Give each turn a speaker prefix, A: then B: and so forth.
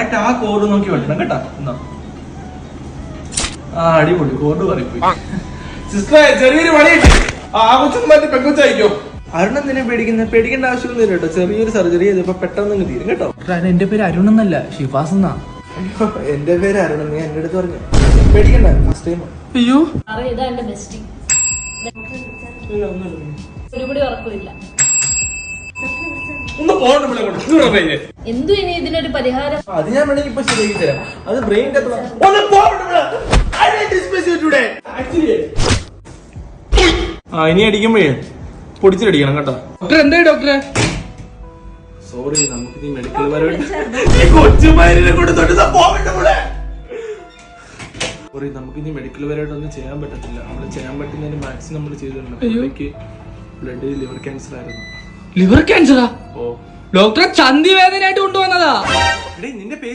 A: Correct ആ code നോക്കി വെട്ടണം കേട്ടാ. എന്നാ ആ അടിപൊളി കോഡ് പറയിപ്പോയി. സിസ്റ്ററെ ചെറിയൊരു പണിയുണ്ട്. ആ കൊച്ചൊന്നും മാറ്റി പെങ്കൊച്ചായിക്കോ. അരുൺ എന്തിനാ പേടിക്കുന്നത്? പേടിക്കേണ്ട ആവശ്യമൊന്നുമില്ല കേട്ടോ. ചെറിയൊരു സർജറി ചെയ്തപ്പോ പെട്ടെന്ന് തീരും കേട്ടോ.
B: എന്റെ പേര് അരുൺ എന്നല്ല, ഷിഫാസ് എന്നാ.
A: എന്റെ പേര് അരുൺ, നീ എന്റെ അടുത്ത് പറഞ്ഞു. പേടിക്കണ്ട, ഫസ്റ്റ് ടൈം.
B: അയ്യോ
C: ഒരുപടി ഉറക്കമില്ല.
A: എന്തു
C: ഇനി ഇതിനൊരു പരിഹാരം?
A: അത് ഞാൻ വേണമെങ്കിൽ ഇപ്പൊ ശരിയാക്കി തരാം. അത് ബ്രെയിൻ ഇനി അടിക്കുമ്പോഴേ പൊടിച്ചിട്ടടിക്കണം കേട്ടോ.
B: ഡോക്ടർ എന്തായി ഡോക്ടറെ?
A: സോറി, നമുക്ക് ഈ മെഡിക്കൽ കൊച്ചുമാരിനെ കൊണ്ട് സോറി, നമുക്ക് ഇനി മെഡിക്കൽ പരമായിട്ടൊന്നും ചെയ്യാൻ പറ്റത്തില്ല. നമ്മള് ചെയ്യാൻ പറ്റുന്നതിന് മാക്സിമം നമ്മൾ ചെയ്തിട്ടുണ്ട്. ബ്ലഡ് ലിവർ ക്യാൻസർ ആയിരുന്നു.
B: ലിവർ ക്യാൻസറാ?
A: ഓ
B: ഡോക്ടറെ ചന്തി വേദനയായിട്ട് കൊണ്ടുവന്നതാ.
A: നിന്റെ